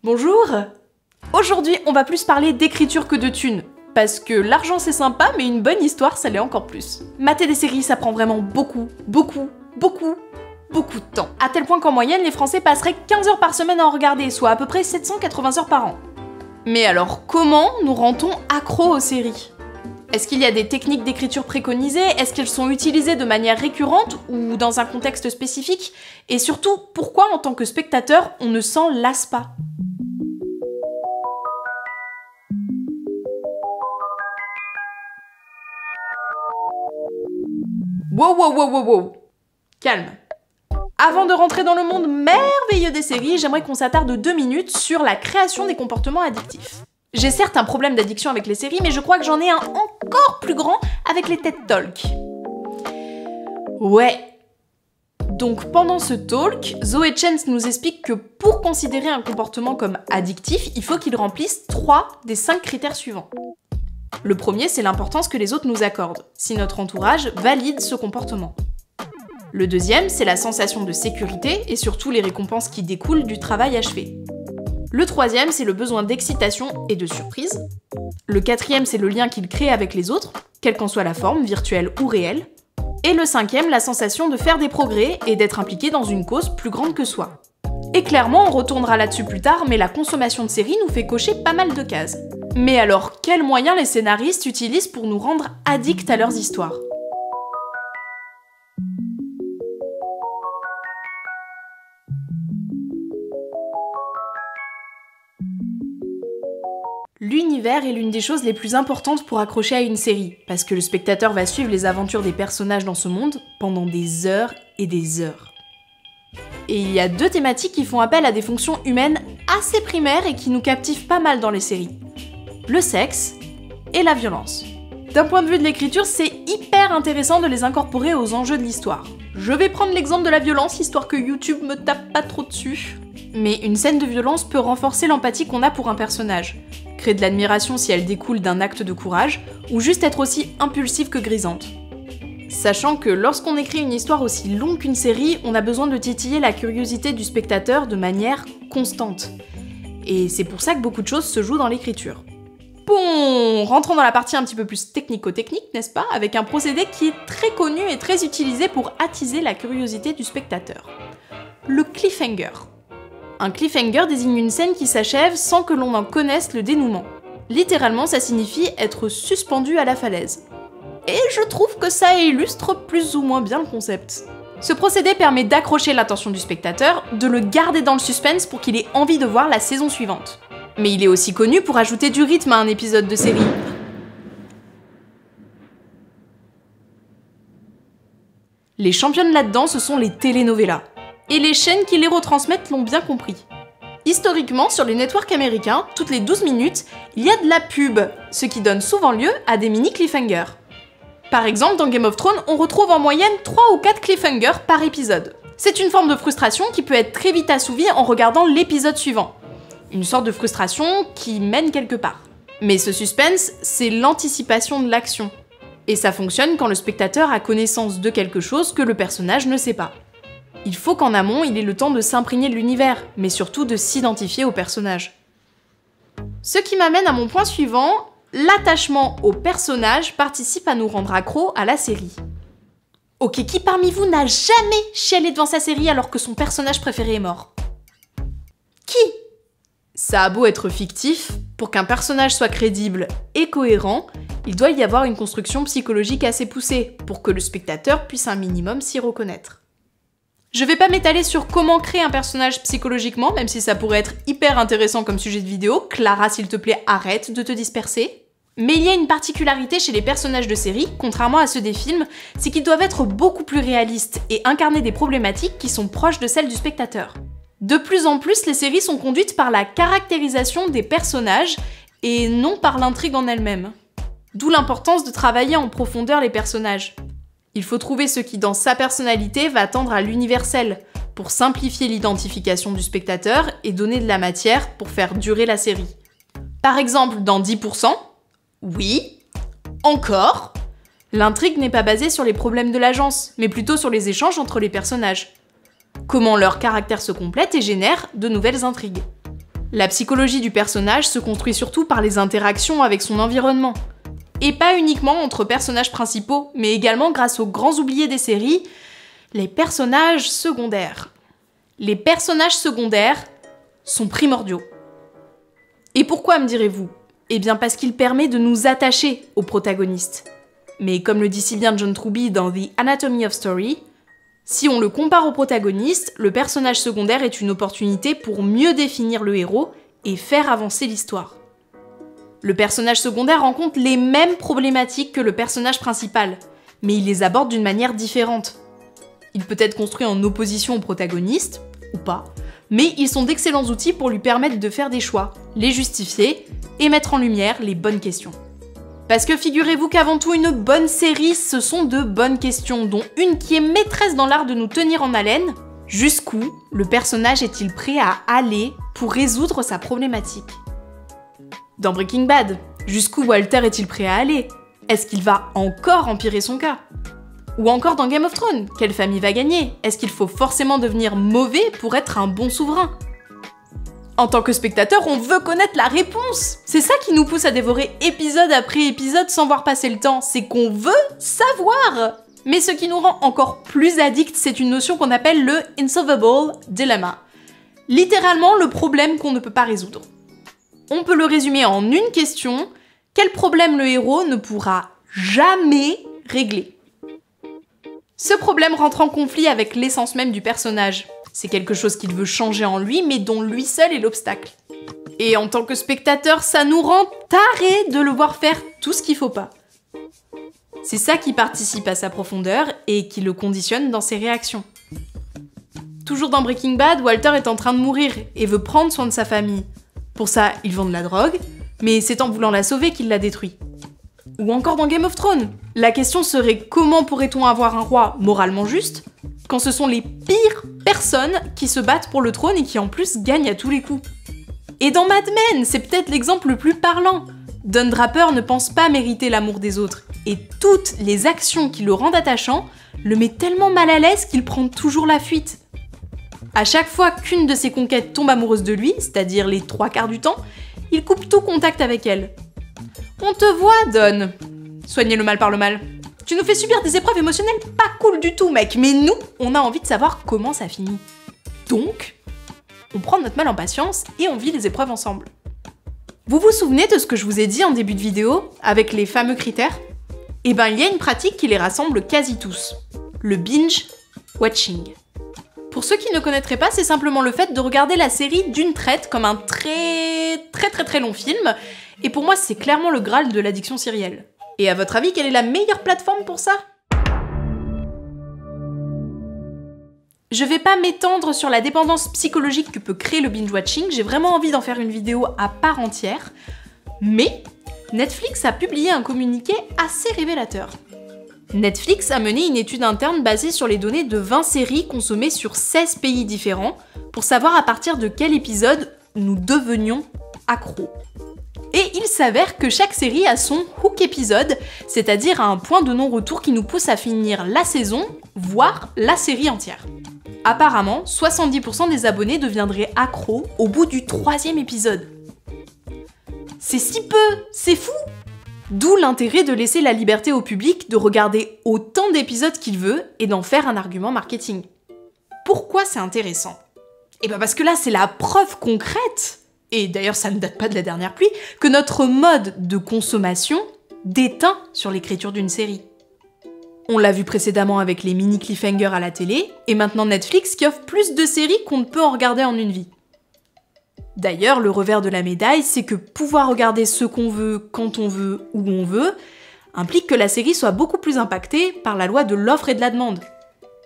Bonjour! Aujourd'hui, on va plus parler d'écriture que de thunes. Parce que l'argent c'est sympa, mais une bonne histoire ça l'est encore plus. Mater des séries, ça prend vraiment beaucoup de temps. À tel point qu'en moyenne, les Français passeraient 15 heures par semaine à en regarder, soit à peu près 780 heures par an. Mais alors, comment nous rend-on accros aux séries? Est-ce qu'il y a des techniques d'écriture préconisées? Est-ce qu'elles sont utilisées de manière récurrente ou dans un contexte spécifique? Et surtout, pourquoi en tant que spectateur, on ne s'en lasse pas? Wow. Calme. Avant de rentrer dans le monde merveilleux des séries, j'aimerais qu'on s'attarde 2 minutes sur la création des comportements addictifs. J'ai certes un problème d'addiction avec les séries, mais je crois que j'en ai un encore plus grand avec les TED Talks. Ouais. Donc pendant ce talk, Zoé Chance nous explique que pour considérer un comportement comme addictif, il faut qu'il remplisse 3 des 5 critères suivants. Le premier, c'est l'importance que les autres nous accordent, si notre entourage valide ce comportement. Le deuxième, c'est la sensation de sécurité et surtout les récompenses qui découlent du travail achevé. Le troisième, c'est le besoin d'excitation et de surprise. Le quatrième, c'est le lien qu'il crée avec les autres, quelle qu'en soit la forme, virtuelle ou réelle. Et le cinquième, la sensation de faire des progrès et d'être impliqué dans une cause plus grande que soi. Et clairement, on retournera là-dessus plus tard, mais la consommation de séries nous fait cocher pas mal de cases. Mais alors, quels moyens les scénaristes utilisent pour nous rendre addicts à leurs histoires? L'univers est l'une des choses les plus importantes pour accrocher à une série, parce que le spectateur va suivre les aventures des personnages dans ce monde pendant des heures et des heures. Et il y a 2 thématiques qui font appel à des fonctions humaines assez primaires et qui nous captivent pas mal dans les séries. Le sexe et la violence. D'un point de vue de l'écriture, c'est hyper intéressant de les incorporer aux enjeux de l'histoire. Je vais prendre l'exemple de la violence, histoire que YouTube me tape pas trop dessus. Mais une scène de violence peut renforcer l'empathie qu'on a pour un personnage, créer de l'admiration si elle découle d'un acte de courage, ou juste être aussi impulsive que grisante. Sachant que lorsqu'on écrit une histoire aussi longue qu'une série, on a besoin de titiller la curiosité du spectateur de manière constante. Et c'est pour ça que beaucoup de choses se jouent dans l'écriture. Bon, rentrons dans la partie un petit peu plus technico-technique, n'est-ce pas, avec un procédé qui est très connu et très utilisé pour attiser la curiosité du spectateur. Le cliffhanger. Un cliffhanger désigne une scène qui s'achève sans que l'on en connaisse le dénouement. Littéralement, ça signifie être suspendu à la falaise. Et je trouve que ça illustre plus ou moins bien le concept. Ce procédé permet d'accrocher l'attention du spectateur, de le garder dans le suspense pour qu'il ait envie de voir la saison suivante. Mais il est aussi connu pour ajouter du rythme à un épisode de série. Les championnes là-dedans, ce sont les telenovelas. Et les chaînes qui les retransmettent l'ont bien compris. Historiquement, sur les networks américains, toutes les 12 minutes, il y a de la pub, ce qui donne souvent lieu à des mini cliffhangers. Par exemple, dans Game of Thrones, on retrouve en moyenne 3 ou 4 cliffhangers par épisode. C'est une forme de frustration qui peut être très vite assouvie en regardant l'épisode suivant. Une sorte de frustration qui mène quelque part. Mais ce suspense, c'est l'anticipation de l'action. Et ça fonctionne quand le spectateur a connaissance de quelque chose que le personnage ne sait pas. Il faut qu'en amont, il ait le temps de s'imprégner de l'univers, mais surtout de s'identifier au personnage. Ce qui m'amène à mon point suivant, l'attachement au personnage participe à nous rendre accros à la série. Ok, qui parmi vous n'a jamais chialé devant sa série alors que son personnage préféré est mort? Qui? Ça a beau être fictif, pour qu'un personnage soit crédible et cohérent, il doit y avoir une construction psychologique assez poussée, pour que le spectateur puisse un minimum s'y reconnaître. Je vais pas m'étaler sur comment créer un personnage psychologiquement, même si ça pourrait être hyper intéressant comme sujet de vidéo. Clara, s'il te plaît, arrête de te disperser. Mais il y a une particularité chez les personnages de série, contrairement à ceux des films, c'est qu'ils doivent être beaucoup plus réalistes et incarner des problématiques qui sont proches de celles du spectateur. De plus en plus, les séries sont conduites par la caractérisation des personnages et non par l'intrigue en elle-même. D'où l'importance de travailler en profondeur les personnages. Il faut trouver ce qui, dans sa personnalité, va tendre à l'universel, pour simplifier l'identification du spectateur et donner de la matière pour faire durer la série. Par exemple, dans 10%, oui, encore, l'intrigue n'est pas basée sur les problèmes de l'agence, mais plutôt sur les échanges entre les personnages. Comment leur caractère se complète et génère de nouvelles intrigues. La psychologie du personnage se construit surtout par les interactions avec son environnement. Et pas uniquement entre personnages principaux, mais également grâce aux grands oubliés des séries, les personnages secondaires. Les personnages secondaires sont primordiaux. Et pourquoi, me direz-vous? Eh bien parce qu'il permet de nous attacher aux protagonistes. Mais comme le dit si bien John Truby dans The Anatomy of Story, si on le compare au protagoniste, le personnage secondaire est une opportunité pour mieux définir le héros et faire avancer l'histoire. Le personnage secondaire rencontre les mêmes problématiques que le personnage principal, mais il les aborde d'une manière différente. Il peut être construit en opposition au protagoniste, ou pas, mais ils sont d'excellents outils pour lui permettre de faire des choix, les justifier et mettre en lumière les bonnes questions. Parce que figurez-vous qu'avant tout, une bonne série, ce sont de bonnes questions, dont une qui est maîtresse dans l'art de nous tenir en haleine. Jusqu'où le personnage est-il prêt à aller pour résoudre sa problématique? Dans Breaking Bad, jusqu'où Walter est-il prêt à aller? Est-ce qu'il va encore empirer son cas? Ou encore dans Game of Thrones, quelle famille va gagner? Est-ce qu'il faut forcément devenir mauvais pour être un bon souverain? En tant que spectateur, on veut connaître la réponse. C'est ça qui nous pousse à dévorer épisode après épisode sans voir passer le temps, c'est qu'on veut savoir. Mais ce qui nous rend encore plus addicts, c'est une notion qu'on appelle le Insolvable Dilemma. Littéralement, le problème qu'on ne peut pas résoudre. On peut le résumer en une question: quel problème le héros ne pourra jamais régler? Ce problème rentre en conflit avec l'essence même du personnage. C'est quelque chose qu'il veut changer en lui, mais dont lui seul est l'obstacle. Et en tant que spectateur, ça nous rend tarés de le voir faire tout ce qu'il faut pas. C'est ça qui participe à sa profondeur et qui le conditionne dans ses réactions. Toujours dans Breaking Bad, Walter est en train de mourir et veut prendre soin de sa famille. Pour ça, il vend de la drogue, mais c'est en voulant la sauver qu'il la détruit. Ou encore dans Game of Thrones, la question serait comment pourrait-on avoir un roi moralement juste quand ce sont les pires personnes qui se battent pour le trône et qui en plus gagnent à tous les coups? Et dans Mad Men, c'est peut-être l'exemple le plus parlant. Don Draper ne pense pas mériter l'amour des autres, et toutes les actions qui le rendent attachant le met tellement mal à l'aise qu'il prend toujours la fuite. À chaque fois qu'une de ses conquêtes tombe amoureuse de lui, c'est-à-dire les 3/4 du temps, il coupe tout contact avec elle. On te voit, Don. Soigner le mal par le mal. Tu nous fais subir des épreuves émotionnelles pas cool du tout, mec, mais nous, on a envie de savoir comment ça finit. Donc, on prend notre mal en patience et on vit les épreuves ensemble. Vous vous souvenez de ce que je vous ai dit en début de vidéo, avec les fameux critères? Eh ben, il y a une pratique qui les rassemble quasi tous. Le binge watching. Pour ceux qui ne connaîtraient pas, c'est simplement le fait de regarder la série d'une traite comme un très long film, et pour moi, c'est clairement le Graal de l'addiction sérielle. Et à votre avis, quelle est la meilleure plateforme pour ça? Je vais pas m'étendre sur la dépendance psychologique que peut créer le binge-watching, j'ai vraiment envie d'en faire une vidéo à part entière, mais Netflix a publié un communiqué assez révélateur. Netflix a mené une étude interne basée sur les données de 20 séries consommées sur 16 pays différents pour savoir à partir de quel épisode nous devenions accros. Et il s'avère que chaque série a son hook épisode, c'est-à-dire un point de non-retour qui nous pousse à finir la saison, voire la série entière. Apparemment, 70% des abonnés deviendraient accros au bout du 3e épisode. C'est si peu, c'est fou! D'où l'intérêt de laisser la liberté au public de regarder autant d'épisodes qu'il veut et d'en faire un argument marketing. Pourquoi c'est intéressant? Eh ben parce que là, c'est la preuve concrète, et d'ailleurs ça ne date pas de la dernière pluie, que notre mode de consommation déteint sur l'écriture d'une série. On l'a vu précédemment avec les mini cliffhangers à la télé, et maintenant Netflix qui offre plus de séries qu'on ne peut en regarder en une vie. D'ailleurs, le revers de la médaille, c'est que pouvoir regarder ce qu'on veut, quand on veut, où on veut, implique que la série soit beaucoup plus impactée par la loi de l'offre et de la demande.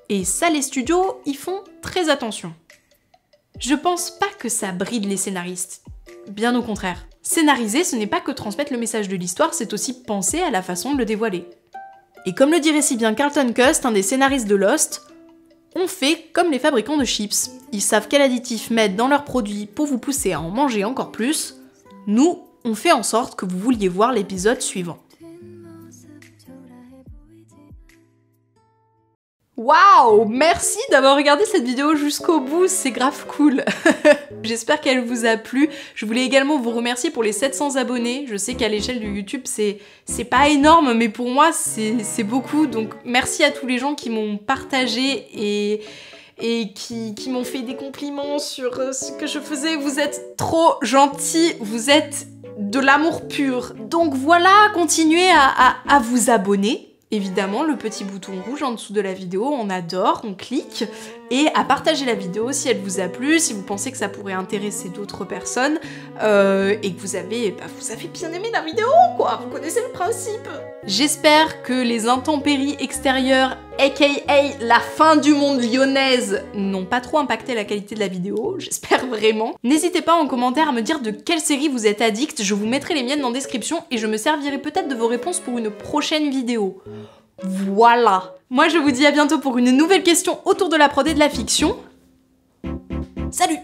Et ça, les studios y font très attention. Je pense pas que ça bride les scénaristes. Bien au contraire. Scénariser, ce n'est pas que transmettre le message de l'histoire, c'est aussi penser à la façon de le dévoiler. Et comme le dirait si bien Carlton Cust, un des scénaristes de Lost, on fait comme les fabricants de chips. Ils savent quel additif mettre dans leurs produits pour vous pousser à en manger encore plus. Nous, on fait en sorte que vous vouliez voir l'épisode suivant. Waouh! Merci d'avoir regardé cette vidéo jusqu'au bout, c'est grave cool. J'espère qu'elle vous a plu. Je voulais également vous remercier pour les 700 abonnés. Je sais qu'à l'échelle du YouTube, c'est pas énorme, mais pour moi, c'est beaucoup. Donc merci à tous les gens qui m'ont partagé et qui m'ont fait des compliments sur ce que je faisais. Vous êtes trop gentils, vous êtes de l'amour pur. Donc voilà, continuez à vous abonner. Évidemment, le petit bouton rouge en dessous de la vidéo, on adore, on clique, et à partager la vidéo si elle vous a plu, si vous pensez que ça pourrait intéresser d'autres personnes, et que vous avez bien aimé la vidéo, quoi, vous connaissez le principe. J'espère que les intempéries extérieures, aka la fin du monde lyonnaise, n'ont pas trop impacté la qualité de la vidéo, j'espère vraiment. N'hésitez pas en commentaire à me dire de quelle série vous êtes addict, je vous mettrai les miennes en description et je me servirai peut-être de vos réponses pour une prochaine vidéo. Voilà. Moi je vous dis à bientôt pour une nouvelle question autour de la prod et de la fiction. Salut!